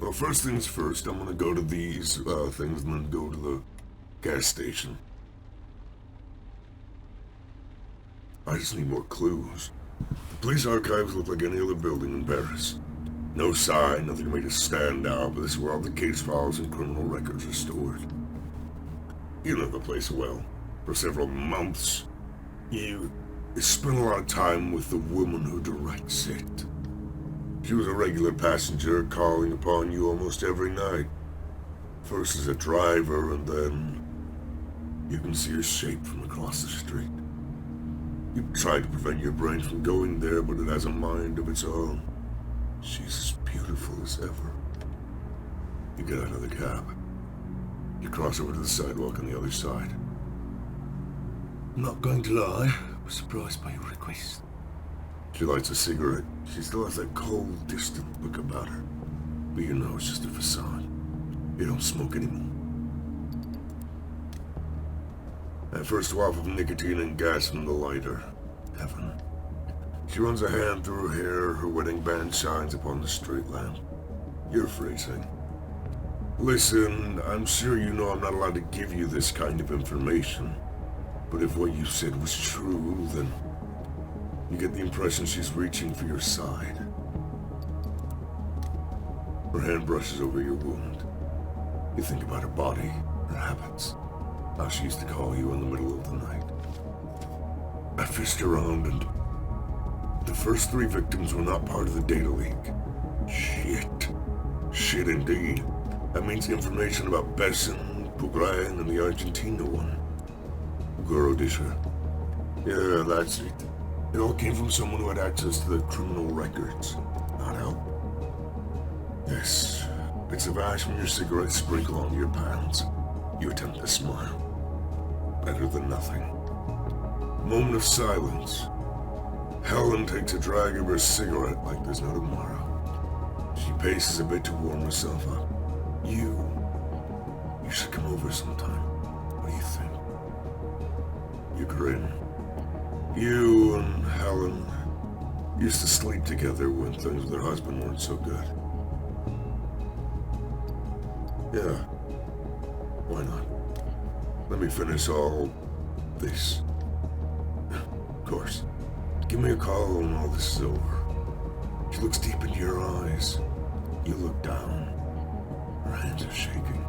Well, first things first, I'm gonna go to these things and then go to the gas station. I just need more clues. The police archives look like any other building in Paris. No sign, nothing to make it stand out, but this is where all the case files and criminal records are stored. You know the place well. For several months, you spent a lot of time with the woman who directs it. She was a regular passenger, calling upon you almost every night. First as a driver, and then you can see her shape from across the street. You tried to prevent your brain from going there, but it has a mind of its own. She's as beautiful as ever. You get out of the cab. You cross over to the sidewalk on the other side. I'm not going to lie, I was surprised by your request. She lights a cigarette. She still has that cold, distant look about her. But you know it's just a facade. You don't smoke anymore. That first waft of nicotine and gas from the lighter. Heaven. She runs a hand through her hair. Her wedding band shines upon the street lamp. You're freezing. Listen, I'm sure you know I'm not allowed to give you this kind of information. But if what you said was true, then you get the impression she's reaching for your side. Her hand brushes over your wound. You think about her body, her habits, how she used to call you in the middle of the night. I fished around and the first 3 victims were not part of the data leak. Shit. Shit indeed. That means information about Besson, Pugran, and the Argentina one. Gorodisha. Yeah, that's it. It all came from someone who had access to the criminal records. Not help. Yes. Bits of ash from your cigarette sprinkle onto your pants. You attempt to smile. Better than nothing. Moment of silence. Helen takes a drag of her cigarette like there's no tomorrow. She paces a bit to warm herself up. You should come over sometime. What do you think? You grin. You and Helen used to sleep together when things with her husband weren't so good. Yeah. Why not? Let me finish all this. Of course. Give me a call when all this is over. She looks deep into your eyes. You look down. Her hands are shaking.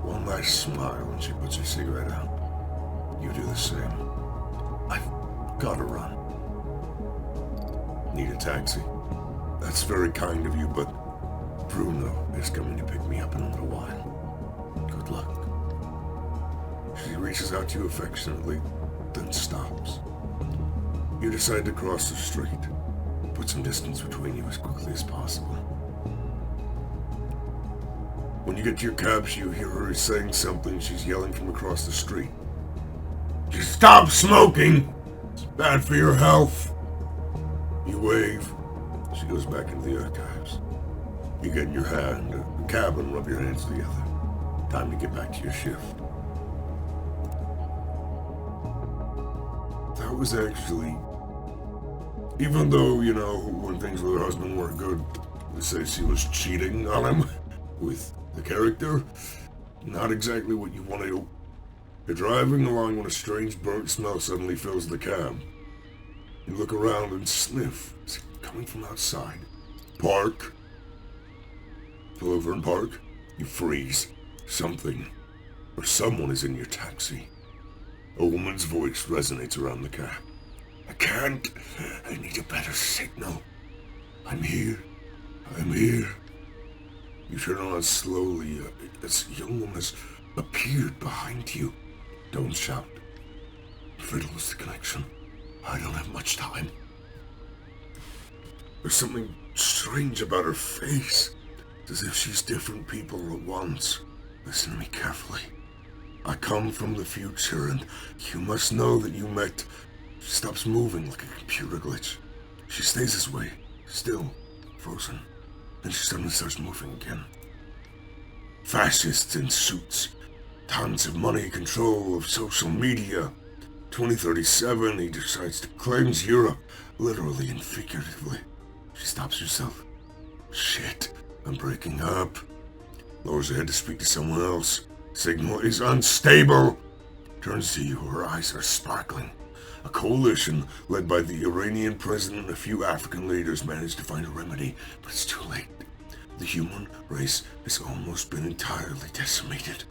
One last smile and she puts her cigarette out. You do the same. I've gotta run. Need a taxi? That's very kind of you, but Bruno is coming to pick me up in a little while. Good luck. She reaches out to you affectionately, then stops. You decide to cross the street. Put some distance between you as quickly as possible. When you get to your cab, you hear her saying something. She's yelling from across the street. Just stop smoking! It's bad for your health. You wave. She goes back into the archives. You get in your hand, a cab, and rub your hands together. Time to get back to your shift. That was actually... Even though, you know, when things with her husband weren't good, they say she was cheating on him with the character. Not exactly what you want to do. You're driving along when a strange burnt smell suddenly fills the cab. You look around and sniff. Is it coming from outside? Park. Pull over and park. You freeze. Something or someone is in your taxi. A woman's voice resonates around the cab. I can't. I need a better signal. I'm here. I'm here. You turn around slowly. This young woman has appeared behind you. Don't shout. Fiddles the connection. I don't have much time. There's something strange about her face. It's as if she's different people at once. Listen to me carefully. I come from the future, and you must know that you met... She stops moving like a computer glitch. She stays this way, still, frozen. Then she suddenly starts moving again. Fascists in suits. Tons of money, control of social media. 2037, he decides to cleanse Europe, literally and figuratively. She stops herself. Shit, I'm breaking up. Lowers her head to speak to someone else. Signal is unstable. Turns to you, her eyes are sparkling. A coalition led by the Iranian president and a few African leaders managed to find a remedy, but it's too late. The human race has almost been entirely decimated.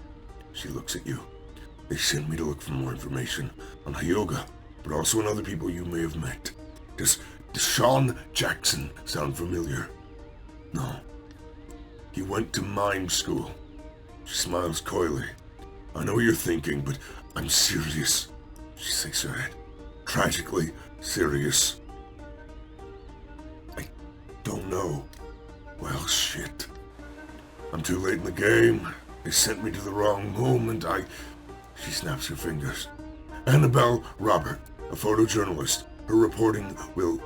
She looks at you. They sent me to look for more information on Hyoga, but also on other people you may have met. Does Deshaun Jackson sound familiar? No. He went to mime school. She smiles coyly. I know what you're thinking, but I'm serious. She shakes her head. Tragically serious. I don't know. Well, shit. I'm too late in the game. They sent me to the wrong moment. She snaps her fingers. Annabelle Robert, a photojournalist. Her reporting will...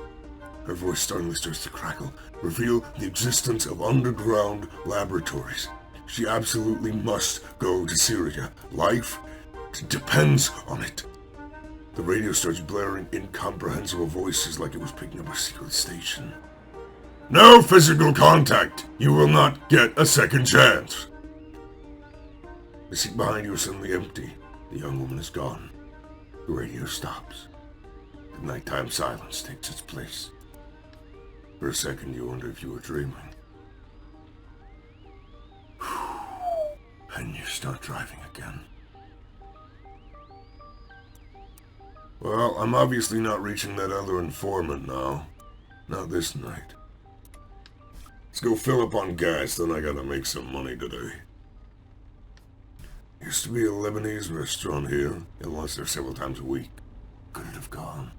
Her voice suddenly starts to crackle. Reveal the existence of underground laboratories. She absolutely must go to Syria. Life depends on it. The radio starts blaring incomprehensible voices like it was picking up a secret station. No physical contact! You will not get a second chance! The seat behind you is suddenly empty. The young woman is gone. The radio stops. The nighttime silence takes its place. For a second, you wonder if you were dreaming. And you start driving again. Well, I'm obviously not reaching that other informant now. Not this night. Let's go fill up on gas, then I gotta make some money today. Used to be a Lebanese restaurant here. It was there several times a week. Could it have gone?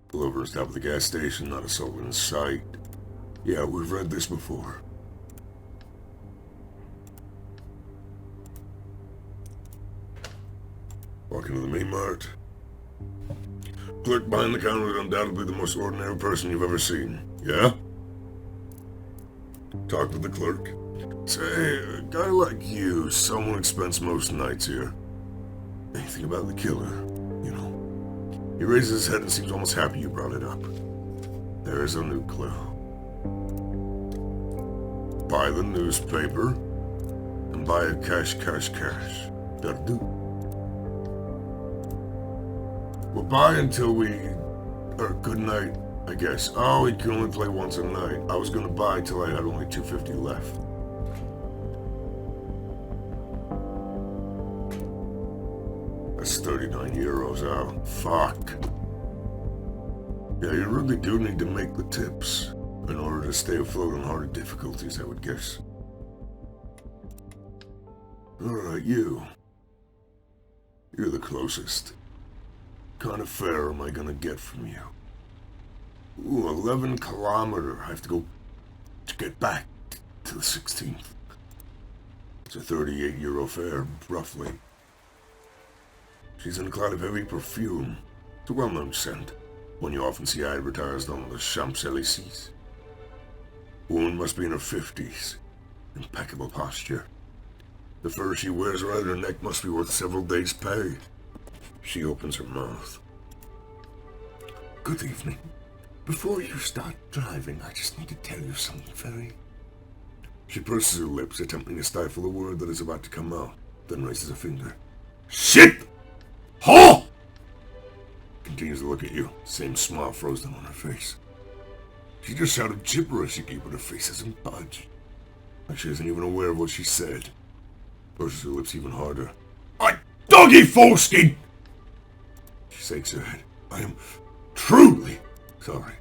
Pull over and stop at the gas station, not a soul in sight. Yeah, we've read this before. Walk into the main mart. Clerk behind the counter is undoubtedly the most ordinary person you've ever seen. Yeah? Talk to the clerk. Say, a guy like you, someone who spends most nights here. Anything about the killer, you know? He raises his head and seems almost happy you brought it up. There is a new clue. Buy the newspaper and buy a cash. That'll do. We'll buy until we... Or good night, I guess. Oh, he can only play once a night. I was gonna buy till I had only $2.50 left. That's 39 euros out. Fuck. Yeah, you really do need to make the tips in order to stay afloat on harder difficulties, I would guess. Alright, you. You're the closest. What kind of fare am I gonna get from you? Ooh, 11 kilometer. I have to go to get back to the 16th. It's a 38 euro fare, roughly. She's in a cloud of heavy perfume. It's a well-known scent, one you often see advertised on the Champs-Élysées. Woman must be in her 50s. Impeccable posture. The fur she wears around her neck must be worth several days' pay. She opens her mouth. Good evening. Before you start driving, I just need to tell you something very... She purses her lips, attempting to stifle the word that is about to come out, then raises a finger. Shit! Huh! Continues to look at you, same smile frozen on her face. She just shouted gibberish at you, but her face hasn't budged. Like she isn't even aware of what she said. Purses her lips even harder. I doggy foreskin! She shakes her head. I am truly sorry.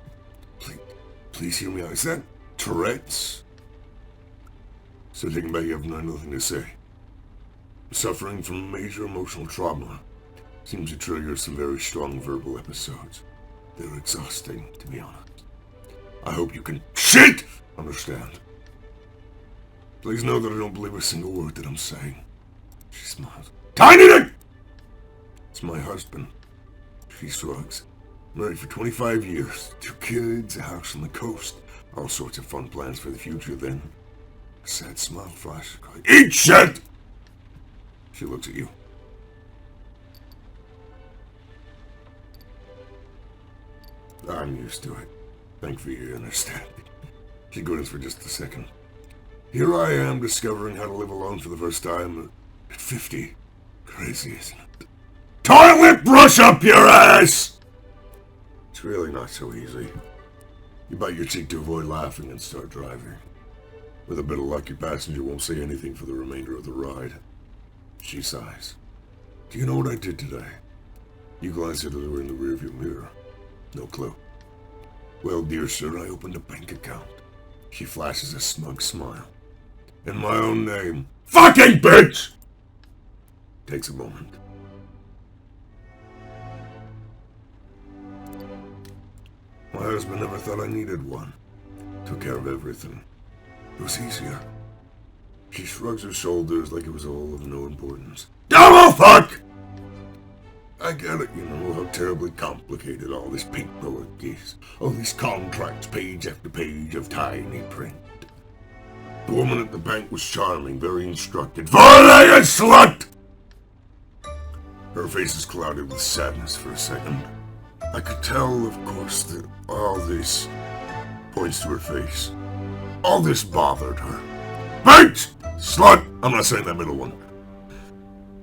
Please hear me out. Is that Tourette's? So taken back, you have nothing to say. Suffering from major emotional trauma seems to trigger some very strong verbal episodes. They're exhausting, to be honest. I hope you can shit understand. Please know that I don't believe a single word that I'm saying. She smiles. Tiny Dick! It's my husband. She shrugs. Married for 25 years. 2 kids, a house on the coast. All sorts of fun plans for the future then. A sad smile flashes across. Eat shit! She looks at you. I'm used to it. Thank for your understanding. She grins for just a second. Here I am discovering how to live alone for the first time at 50. Crazy, isn't it? Toilet brush up your ass! It's really not so easy. You bite your cheek to avoid laughing and start driving. With a bit of luck, your passenger won't say anything for the remainder of the ride. She sighs. Do you know what I did today? You glance at her in the rearview mirror. No clue. Well, dear sir, I opened a bank account. She flashes a smug smile. In my own name. Fucking bitch! Takes a moment. My husband never thought I needed one. Took care of everything. It was easier. She shrugs her shoulders like it was all of no importance. Oh, fuck! I get it, you know, how terribly complicated all this paperwork is. All these contracts, page after page of tiny print. The woman at the bank was charming, very instructed. Four-legged slut! Her face is clouded with sadness for a second. I could tell, of course, that all this points to her face. All this bothered her. Bitch! Slut! I'm not saying that middle one.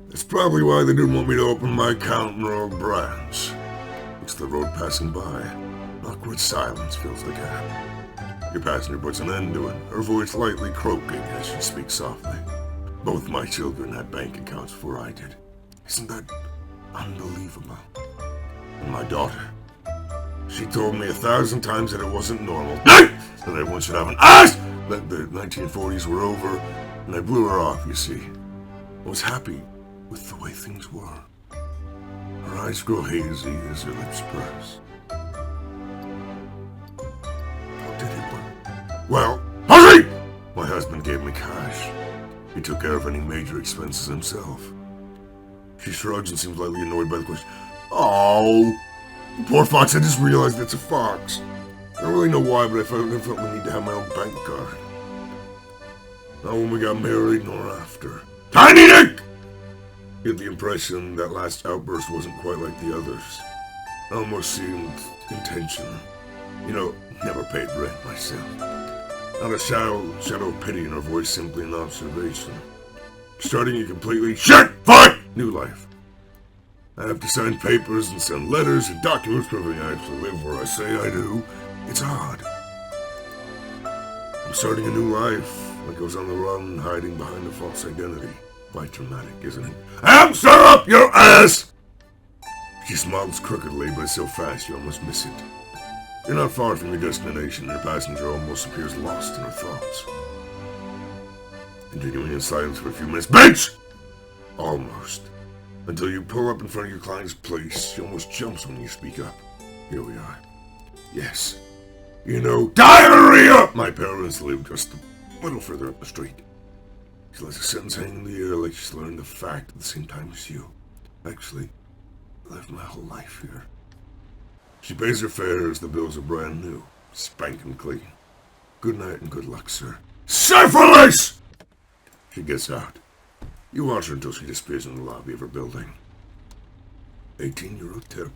That's probably why they didn't want me to open my account in Royal Branch. Looks the road passing by. Awkward silence fills the gap. Your passenger puts an end to it, her voice lightly croaking as she speaks softly. Both my children had bank accounts before I did. Isn't that unbelievable? And my daughter, she told me 1,000 times that it wasn't normal. That everyone should have an ass! That the 1940s were over, and I blew her off, you see. I was happy with the way things were. Her eyes grow hazy as her lips press. How did it work? Well, hurry! My husband gave me cash. He took care of any major expenses himself. She shrugs and seems lightly annoyed by the question. Oh, poor fox, I just realized it's a fox. I don't really know why, but I felt the need to have my own bank card. Not when we got married, nor after. Tiny Dick! Get the impression that last outburst wasn't quite like the others. It almost seemed intentional. You know, never paid rent myself. Not a shadow of pity in her voice, simply an observation. Starting a completely fuck new life. I have to sign papers and send letters and documents proving I actually live where I say I do. It's odd. I'm starting a new life, like I was on the run, hiding behind a false identity. Quite dramatic, isn't it? Hamster up your ass! She smiles crookedly, but so fast you almost miss it. You're not far from your destination, and your passenger almost appears lost in her thoughts. Continuing in silence for a few minutes. Bitch! Almost. Until you pull up in front of your client's place, she almost jumps when you speak up. Here we are. Yes. You know, diarrhea! My parents live just a little further up the street. She lets a sentence hang in the air like she's learned the fact at the same time as you. Actually, I lived my whole life here. She pays her fares, the bills are brand new. Spanking clean. Good night and good luck, sir. Syphilis! She gets out. You watch her until she disappears in the lobby of her building. 18-euro tip.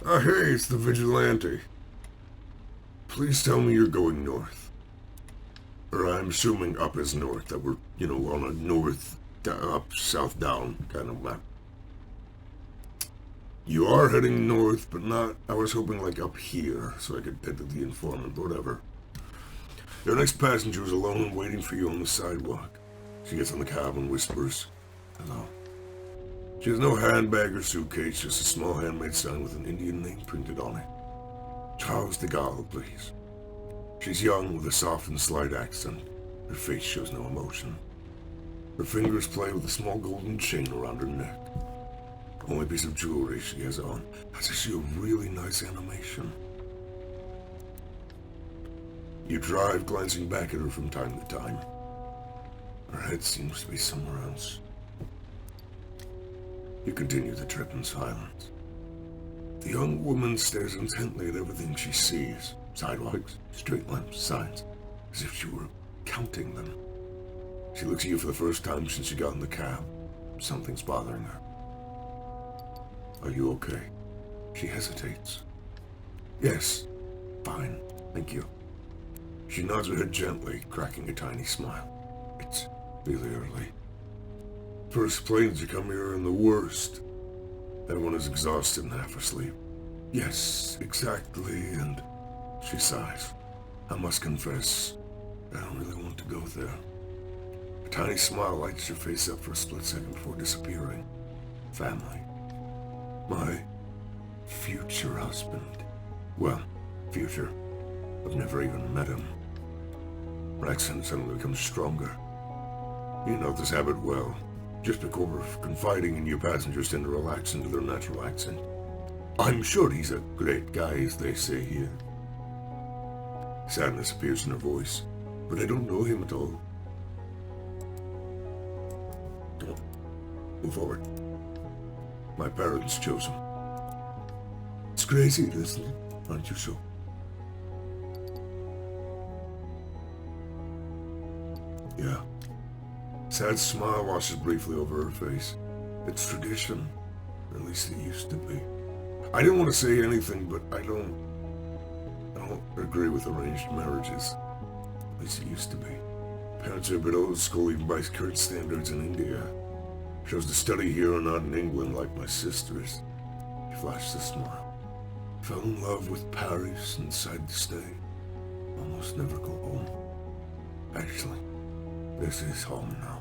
Ah, hey, it's the vigilante. Please tell me you're going north. Or I'm assuming up is north, that we're, you know, on a north, up, south, down kind of map. You are heading north, but not, I was hoping like up here, so I could head to the informant, whatever. Your next passenger is alone and waiting for you on the sidewalk. She gets in the cab and whispers, hello. She has no handbag or suitcase, just a small handmade sign with an Indian name printed on it. Charles de Gaulle, please. She's young with a soft and slight accent. Her face shows no emotion. Her fingers play with a small golden chain around her neck. Only piece of jewelry she has on has actually a really nice animation. You drive, glancing back at her from time to time. Her head seems to be somewhere else. You continue the trip in silence. The young woman stares intently at everything she sees. Sidewalks, street lamps, signs, as if she were counting them. She looks at you for the first time since she got in the cab. Something's bothering her. Are you okay? She hesitates. Yes, fine, thank you. She nods her head gently, cracking a tiny smile. It's really early. First planes to come here are the worst. Everyone is exhausted and half asleep. Yes, exactly, and she sighs. I must confess, I don't really want to go there. A tiny smile lights your face up for a split second before disappearing. Family. My future husband. Well, future. I've never even met him. Her accent suddenly becomes stronger. You know this habit well. Just because of confiding in your passengers tend to relax into their natural accent. I'm sure he's a great guy, as they say here. Sadness appears in her voice, but I don't know him at all. Don't move forward. My parents chose him. It's crazy, isn't it? Aren't you so? Yeah. Sad smile washes briefly over her face. It's tradition. Or at least it used to be. I didn't want to say anything, but I don't agree with arranged marriages. At least it used to be. Parents are a bit old school even by current standards in India. Chose to study here and not in England like my sisters. He flashed a smile. Fell in love with Paris and decided to stay. Almost never go home. Actually, this is home now.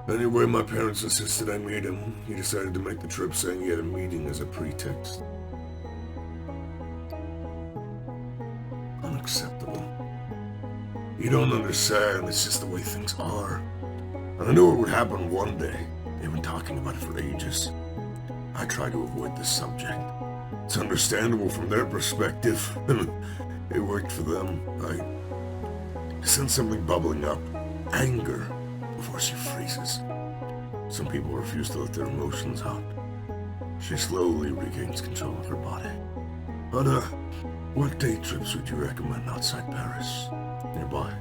Anyway, my parents insisted I meet him. He decided to make the trip saying he had a meeting as a pretext. Unacceptable. You don't understand, it's just the way things are. And I knew it would happen one day. They've been talking about it for ages. I try to avoid this subject. It's understandable from their perspective. It worked for them. I sense something bubbling up. Anger. Before she freezes. Some people refuse to let their emotions out. She slowly regains control of her body. But, what day trips would you recommend outside Paris? Nearby?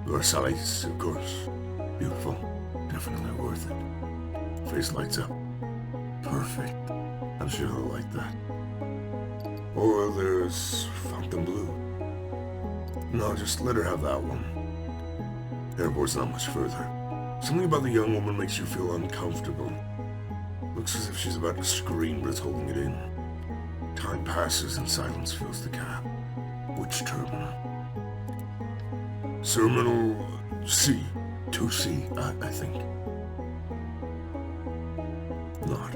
Versailles, of course. Beautiful. Definitely worth it. Face lights up. Perfect. I'm sure they'll like that. Or there's Fontainebleau. No, just let her have that one. Airport's not much further. Something about the young woman makes you feel uncomfortable. Looks as if she's about to scream, but is holding it in. Time passes and silence fills the cab. Which terminal? Terminal C. 2C, I think. Not.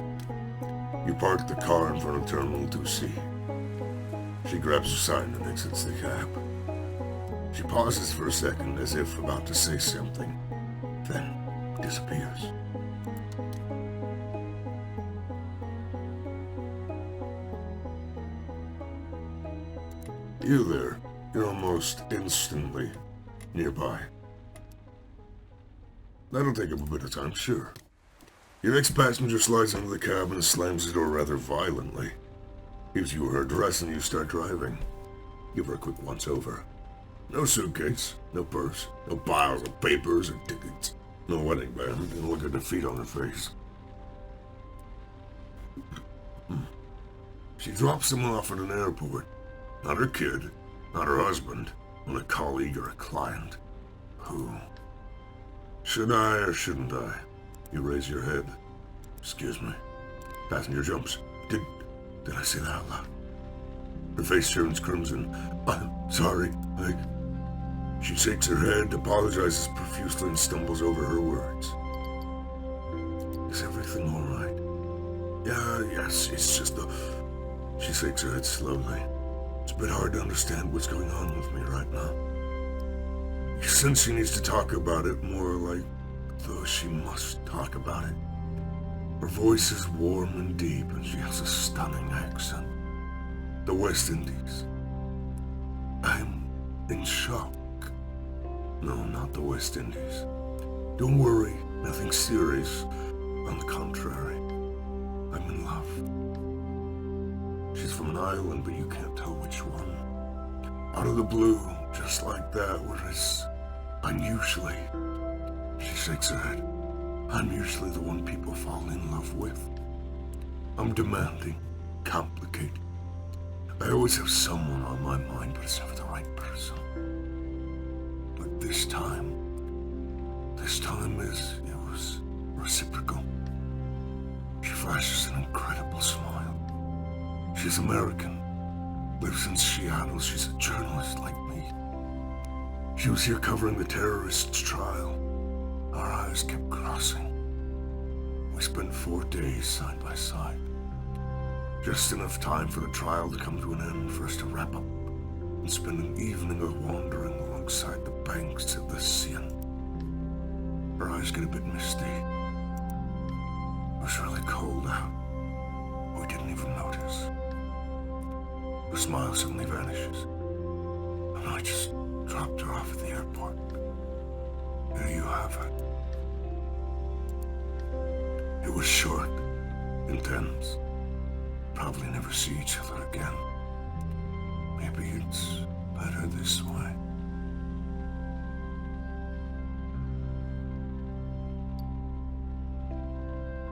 You park the car in front of Terminal 2C. She grabs her sign and exits the cab. She pauses for a second as if about to say something, then disappears. You there, you're almost instantly nearby. That'll take up a bit of time, sure. Your next passenger slides into the cab and slams the door rather violently. Gives you her address and you start driving. Give her a quick once-over. No suitcase, no purse, no piles of papers or tickets, no wedding band, and look at the feet on her face. She drops them off at an airport. Not her kid, not her husband, not a colleague or a client. Who? Should I or shouldn't I? You raise your head. Excuse me. Passenger jumps. Did I say that out loud? Her face turns crimson. I'm sorry. She shakes her head, apologizes profusely, and stumbles over her words. Is everything all right? Yes, it's just She shakes her head slowly. It's a bit hard to understand what's going on with me right now. You sense she needs to talk about it more like though she must talk about it. Her voice is warm and deep, and she has a stunning accent. The West Indies. I'm in shock. No, not the West Indies. Don't worry, nothing serious. On the contrary, I'm in love. She's from an island, but you can't tell which one. Out of the blue, just like that, whereas I'm usually... She shakes her head. I'm usually the one people fall in love with. I'm demanding, complicated. I always have someone on my mind, but it's never the right person. But this time it was reciprocal. She flashes an incredible smile. She's American, lives in Seattle. She's a journalist like me. She was here covering the terrorist's trial. Our eyes kept crossing. We spent 4 days side by side. Just enough time for the trial to come to an end, for us to wrap up and spend an evening of wandering alongside the banks of the Seine. Her eyes get a bit misty. It was really cold out. We didn't even notice. Her smile suddenly vanishes, and I just dropped her off at the airport. There you have it. It was short, intense. Probably never see each other again. Maybe it's better this way.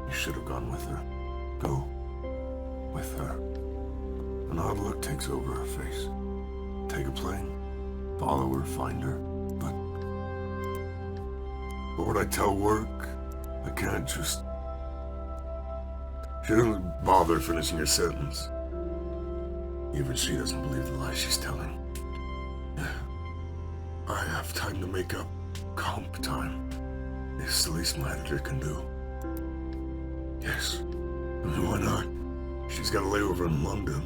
You should have gone with her. Go with her. An odd look takes over her face. Take a plane, follow her, find her. But what would I tell work? I can't just... She doesn't bother finishing her sentence. Even she doesn't believe the lies she's telling. I have time to make up. Comp time. It's the least my editor can do. Yes. I mean, why not? She's got a layover in London.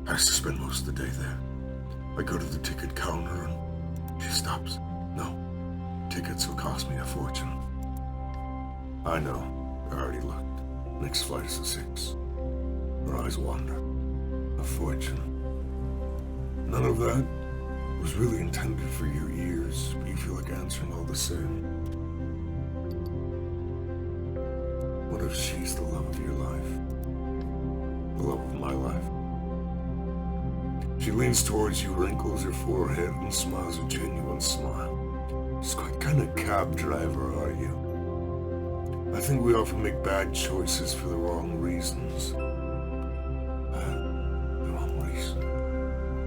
Has to spend most of the day there. I go to the ticket counter and she stops. No. Tickets will cost me a fortune. I know. I already looked. Next flight is at 6. Her eyes wander. A fortune. None of that was really intended for your ears, but you feel like answering all the same. What if she's the love of your life? The love of my life? She leans towards you, wrinkles her forehead, and smiles a genuine smile. Just what kind of cab driver are you? I think we often make bad choices for the wrong reasons. The wrong reason.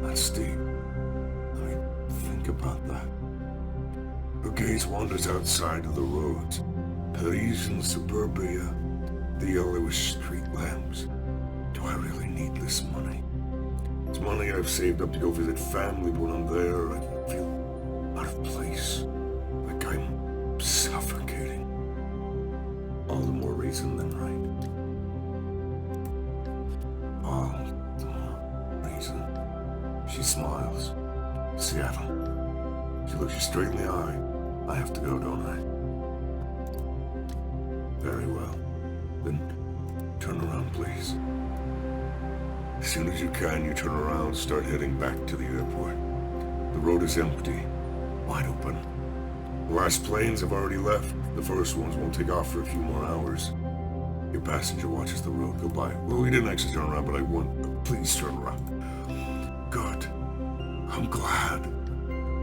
That's deep. I mean, think about that. Her gaze wanders outside of the roads. Parisian suburbia, the yellowish street lamps. Do I really need this money? It's money I've saved up to go visit family, but when I'm there, I feel out of place. Like I'm suffocating. All the more reason than right. All the more reason. She smiles. Seattle. She looks you straight in the eye. I have to go, don't I? Very well. Then turn around, please. As soon as you can, you turn around, start heading back to the airport. The road is empty, wide open. The last planes have already left. The first ones won't take off for a few more hours. Your passenger watches the road go by. Well, we didn't actually turn around, but I want... Please turn around. Good. I'm glad.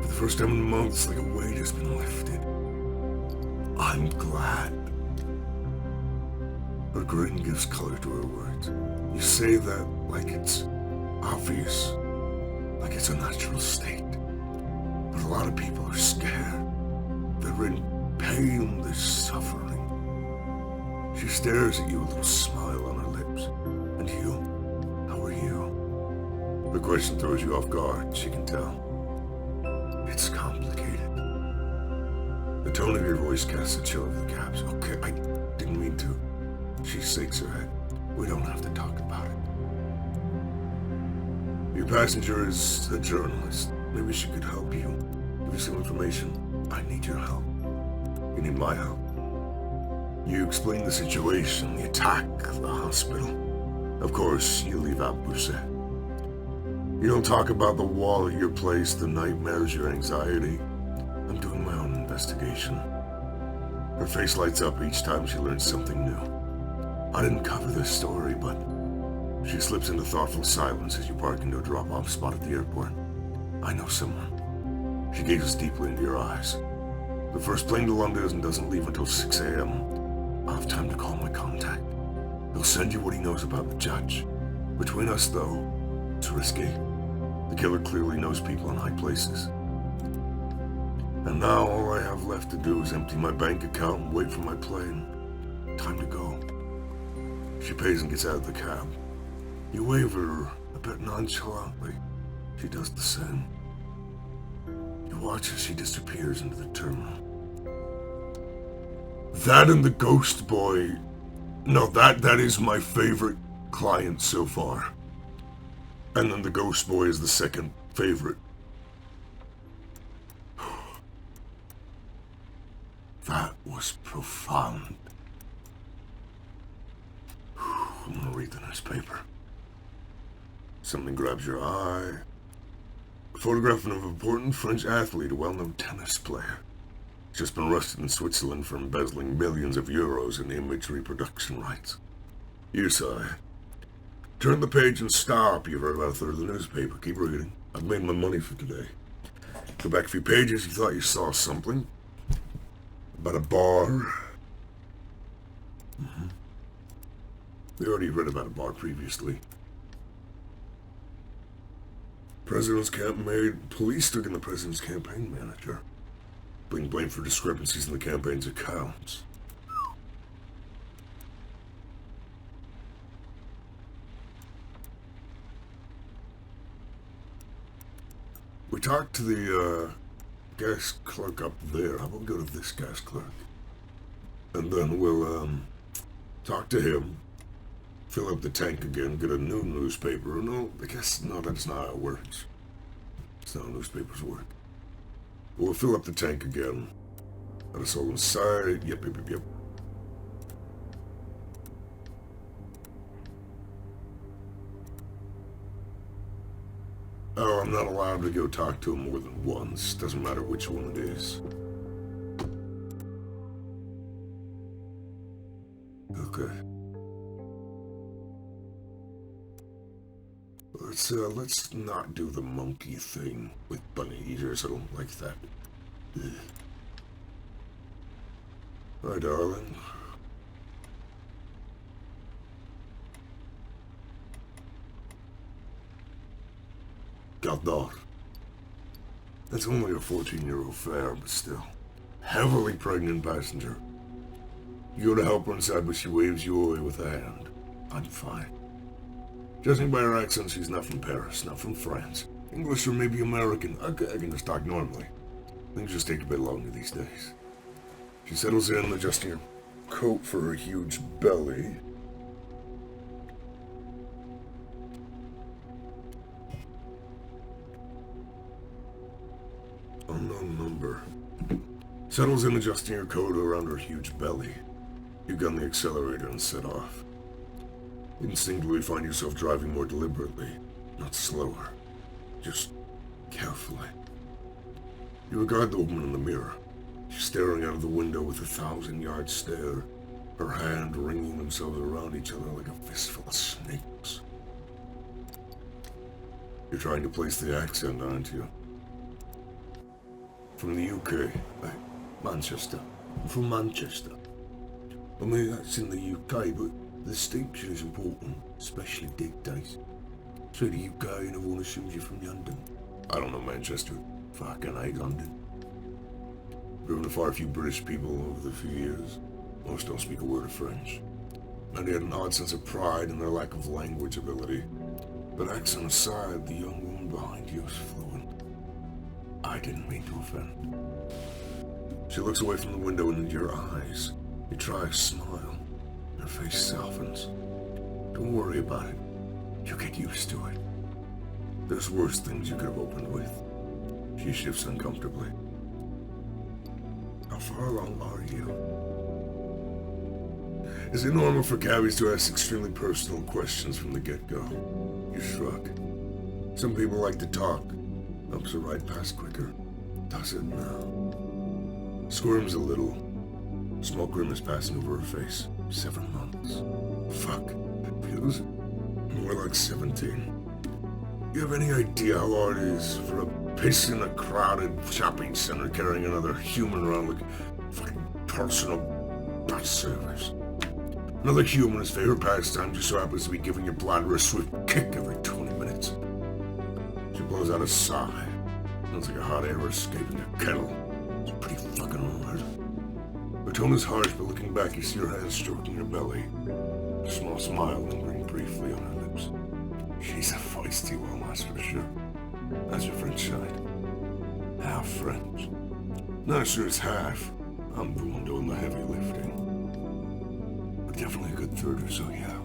For the first time in months, like a weight has been lifted. I'm glad. Her grin gives color to her words. You say that like it's obvious, like it's a natural state. But a lot of people are scared. They're in pain, they're suffering. She stares at you, a little smile on her lips. And you? How are you? The question throws you off guard, she can tell. It's complicated. The tone of your voice casts a chill over the cabs. Okay, I didn't mean to. She shakes her head. We don't have to talk about it. Your passenger is a journalist. Maybe she could help you. Give you some information. I need your help. You need my help. You explain the situation, the attack, the hospital. Of course, you leave out Bousset. You don't talk about the wall at your place, the nightmares, your anxiety. I'm doing my own investigation. Her face lights up each time she learns something new. I didn't cover this story, but she slips into thoughtful silence as you park into a drop-off spot at the airport. I know someone. She gazes deeply into your eyes. The first plane to London doesn't leave until 6 a.m. I'll have time to call my contact. He'll send you what he knows about the judge. Between us, though, it's risky. The killer clearly knows people in high places. And now all I have left to do is empty my bank account and wait for my plane. Time to go. She pays and gets out of the cab. You wave at her a bit nonchalantly. She does the same. You watch as she disappears into the terminal. That and the ghost boy... No, that is my favorite client so far. And then the ghost boy is the second favorite. That was profound. I'm gonna read the newspaper. Something grabs your eye. A photograph of an important French athlete, a well-known tennis player. Just been arrested in Switzerland for embezzling millions of euros in image reproduction rights. You sigh. Turn the page and stop. You've read about a third of the newspaper. Keep reading. I've made my money for today. Go back a few pages. You thought you saw something. About a bar. We already read about a bar previously. President's campaign. Police took in the president's campaign manager, being blamed for discrepancies in the campaign's accounts. We talked to the gas clerk up there. How about we go to this gas clerk? And then we'll talk to him, fill up the tank again, get a new newspaper. No, I guess, no, that's not how it works. It's not how newspapers work. We'll fill up the tank again. Let us all inside. Yep. Oh, I'm not allowed to go talk to him more than once. Doesn't matter which one it is. Okay. Let's not do the monkey thing with bunny eaters. I don't like that. Ugh. Hi, darling. Galdor. That's only a 14-year-old fare, but still. Heavily pregnant passenger. You go to help her inside, but she waves you away with a hand. I'm fine. Judging by her accent, she's not from Paris, not from France. English or maybe American. I can just talk normally. Things just take a bit longer these days. She settles in, adjusting her coat for her huge belly. Unknown number. Settles in, adjusting her coat around her huge belly. You gun the accelerator and set off. Instinctively find yourself driving more deliberately, not slower, just carefully. You regard the woman in the mirror. She's staring out of the window with a 1,000-yard stare, her hand wringing themselves around each other like a fistful of snakes. You're trying to place the accent, aren't you? From the UK, Manchester. I'm from Manchester. I mean, that's in the UK, but the distinction is important, especially these days. So the UK and everyone assumes you're from London. I don't know Manchester. Fucking hate London. Driven to far few British people over the few years. Most don't speak a word of French. And they had an odd sense of pride in their lack of language ability. But accent aside, the young woman behind you is fluent. I didn't mean to offend. She looks away from the window and into your eyes. You try a smile. Her face softens. Don't worry about it. You get used to it. There's worse things you could have opened with. She shifts uncomfortably. How far along are you? Is it normal for cabbies to ask extremely personal questions from the get-go? You shrug. Some people like to talk. Helps the ride pass quicker. Does it now? Squirms a little. Small grimace passing over her face. 7 months. Fuck. Feels more like 17. You have any idea how hard it is for a piss in a crowded shopping center carrying another human around like fucking personal bus service? Another human whose favorite pastime just so happens to be giving your bladder a swift kick every 20 minutes. She blows out a sigh. Sounds like a hot air escaping a kettle. It's pretty fucking hard. Her tone is harsh, but looking back, you see her hands stroking her belly. A small smile lingering briefly on her lips. She's a feisty one, that's for sure. That's your French side. Half French. Not sure it's half. I'm the one doing the heavy lifting. But definitely a good third or so, yeah.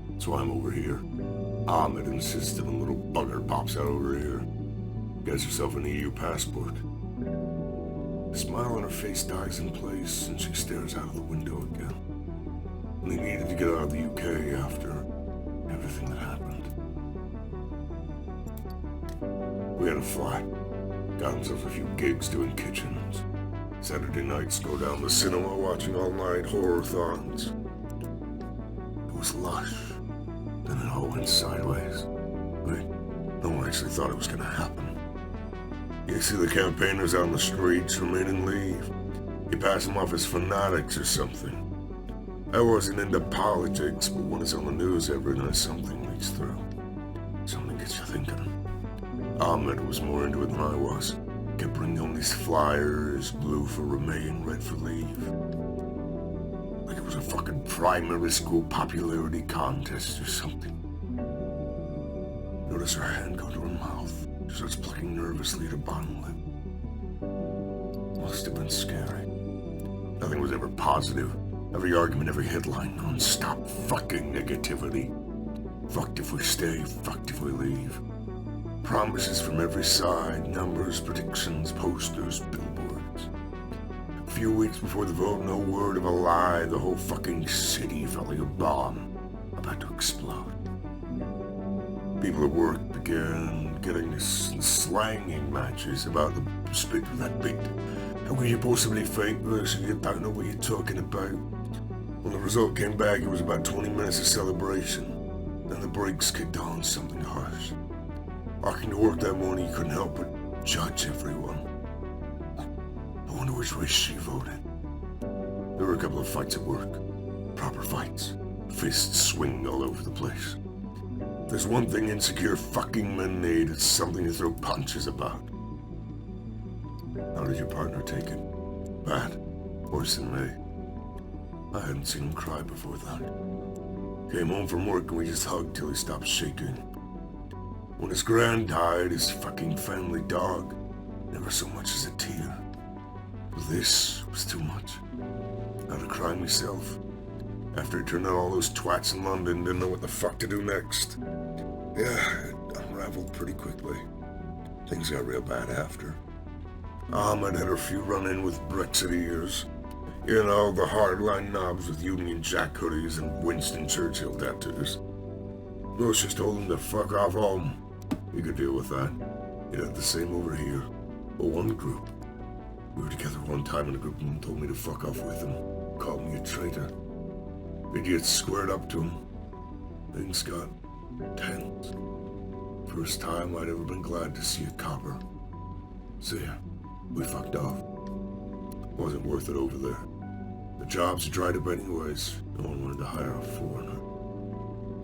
That's why I'm over here. Ahmed insisted a little bugger pops out over here. Gets herself an EU passport. The smile on her face dies in place, and she stares out of the window again. And they needed to get out of the UK after everything that happened. We had a flat. Got himself a few gigs doing kitchens. Saturday nights go down the cinema watching all-night horror-thons. It was lush. Then it all went sideways. Wait, no one actually thought it was gonna happen. You see the campaigners out on the streets remain and leave. You pass them off as fanatics or something. I wasn't into politics, but when it's on the news every night, something leaks through. Something gets you thinking. Ahmed was more into it than I was. Kept bringing home these flyers, blue for remain, red for leave. Like it was a fucking primary school popularity contest or something. Notice her hand go to her mouth. She starts plucking nervously at her bottom lip. Must have been scary. Nothing was ever positive. Every argument, every headline, non-stop fucking negativity. Fucked if we stay, fucked if we leave. Promises from every side, numbers, predictions, posters, billboards. A few weeks before the vote, no word of a lie, the whole fucking city felt like a bomb about to explode. People at work began getting slanging matches about the spit of that bit. How could you possibly think this if you don't know what you're talking about? When the result came back, it was about 20 minutes of celebration. Then the brakes kicked on, something harsh. Walking to work that morning, you couldn't help but judge everyone. I wonder which way she voted. There were a couple of fights at work. Proper fights. Fists swinging all over the place. There's one thing insecure fucking men need, it's something to throw punches about. How did your partner take it? Bad. Worse than me. I hadn't seen him cry before that. Came home from work and we just hugged till he stopped shaking. When his grand died, his fucking family dog, never so much as a tear. But this was too much. I had to cry myself. After it turned out all those twats in London didn't know what the fuck to do next. Yeah, it unraveled pretty quickly. Things got real bad after. Ahmed had a few run-in with Brexiteers. You know, the hardline knobs with Union Jack hoodies and Winston Churchill tattoos. Bush just told him to fuck off home. He could deal with that. He had the same over here. But one group. We were together one time and a group of them told me to fuck off with him. Called me a traitor. Idiots squared up to him. Things got tense. First time I'd ever been glad to see a copper. So yeah, we fucked off. Wasn't worth it over there. The jobs had dried up anyways. No one wanted to hire a foreigner.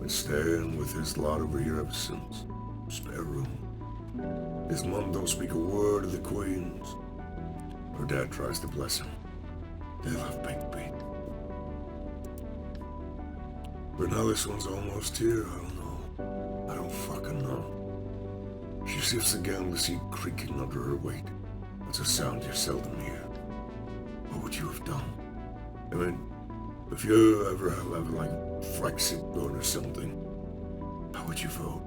Been staying with his lot over here ever since. Spare room. His mum don't speak a word of the Queen's. Her dad tries to bless him. They love Big Pete. But now this one's almost here, I don't know. I don't fucking know. She shifts again, the seat creaking under her weight. It's a sound you seldom hear. What would you have done? I mean, if you ever have like Brexit vote or something, how would you vote?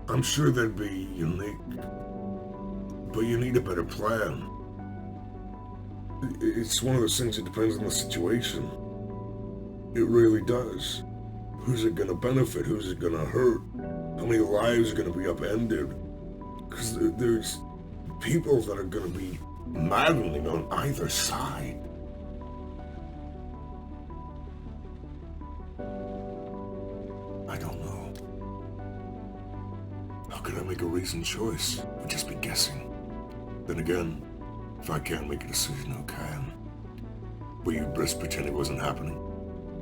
I'm sure that'd be unique, but you need a better plan. It's one of those things that depends on the situation. It really does. Who's it gonna benefit? Who's it gonna hurt? How many lives are gonna be upended? Because there's people that are gonna be maddening on either side. I don't know. How could I make a reasoned choice? I'd just be guessing. Then again, If I can't make a decision, who can? Will you best pretend it wasn't happening?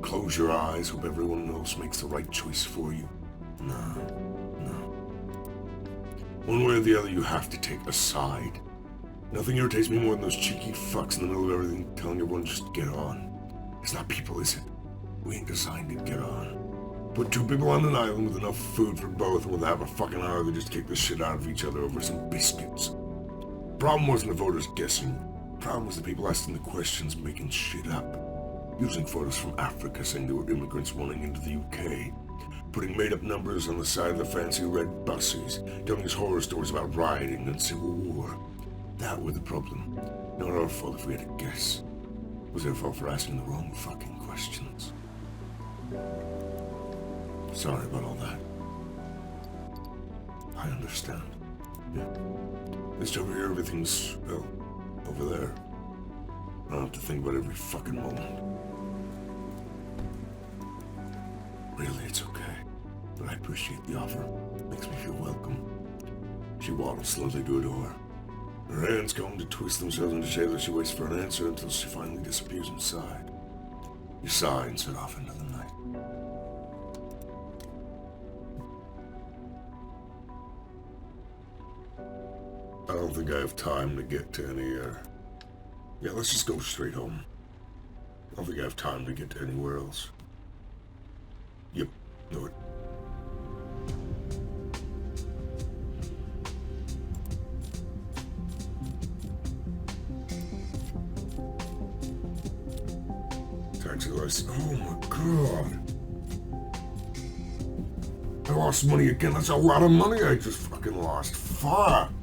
Close your eyes, hope everyone else makes the right choice for you? No. One way or the other, you have to take a side. Nothing irritates me more than those cheeky fucks in the middle of everything telling everyone just to get on. It's not people, is it? We ain't designed to get on. Put two people on an island with enough food for both, and with half a fucking hour they just kick the shit out of each other over some biscuits. Problem wasn't the voters guessing. Problem was the people asking the questions, making shit up. Using photos from Africa saying they were immigrants running into the UK. Putting made-up numbers on the side of the fancy red buses. Telling us horror stories about rioting and civil war. That was the problem. Not our fault if we had to guess. It was their fault for asking the wrong fucking questions. Sorry about all that. I understand. Yeah. At least over here everything's, well, over there. I don't have to think about every fucking moment. Really, it's okay. But I appreciate the offer. Makes me feel welcome. She waddles slowly to a door. Her hands going to twist themselves into shape as she waits for an answer until she finally disappears inside. You sigh and set off into the night. I don't think I have time to get to any, yeah, let's just go straight home. I don't think I have time to get to anywhere else. Yep, know it. Taxi license. Oh my god. I lost money again. That's a lot of money I just fucking lost. Fuck.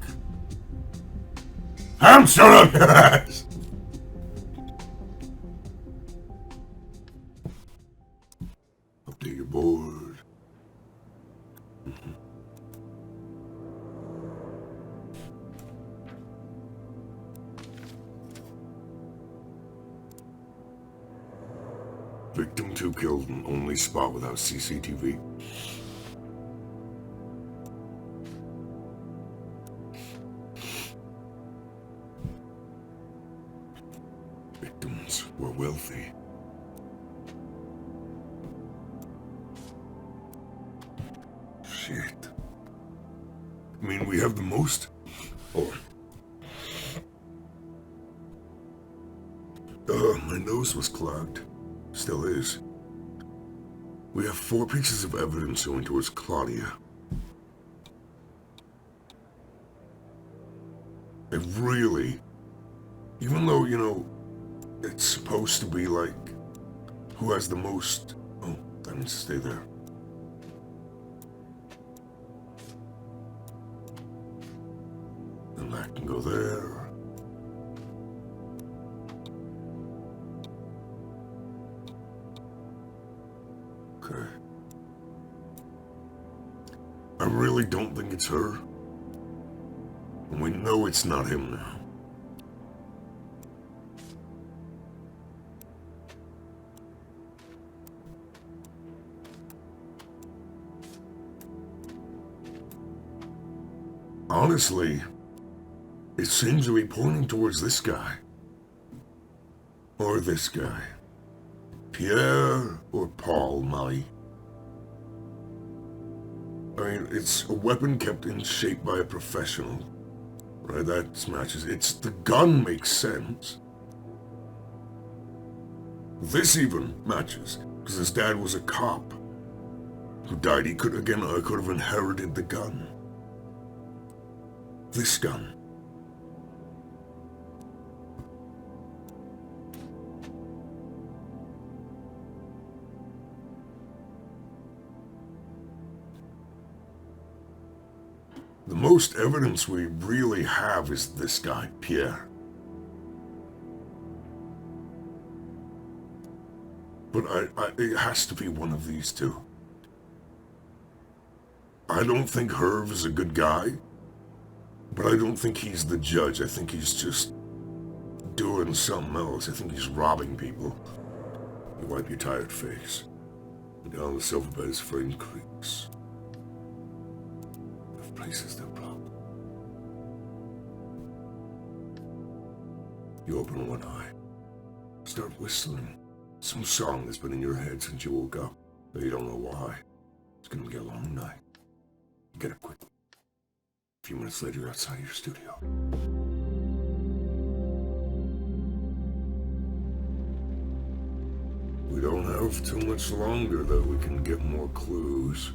Shut up, your ass! Update your board. Victim 2 killed in only spot without CCTV. Victims were wealthy. Shit. I mean, we have the most... Oh. My nose was clogged. Still is. We have 4 pieces of evidence going towards Claudia. It really... Even though, you know, it's supposed to be like, who has the most... Oh, that needs to stay there. And that can go there. Okay. I really don't think it's her. And we know it's not him now. Honestly, it seems to be pointing towards this guy. Or this guy. Pierre or Paul, Molly. I mean, it's a weapon kept in shape by a professional. Right, that matches. It's the gun makes sense. This even matches, because his dad was a cop who died. He could, again, I could have inherited the gun. This gun. The most evidence we really have is this guy, Pierre. But it has to be one of these two. I don't think Herv is a good guy. But I don't think he's the judge. I think he's just doing something else. I think he's robbing people. You wipe your tired face. Down the sofa bed his frame creaks. The place is the problem. You open one eye. Start whistling. Some song that's been in your head since you woke up, but you don't know why. It's gonna be a long night. You get up quickly. A few minutes later, you're outside your studio. We don't have too much longer that we can get more clues.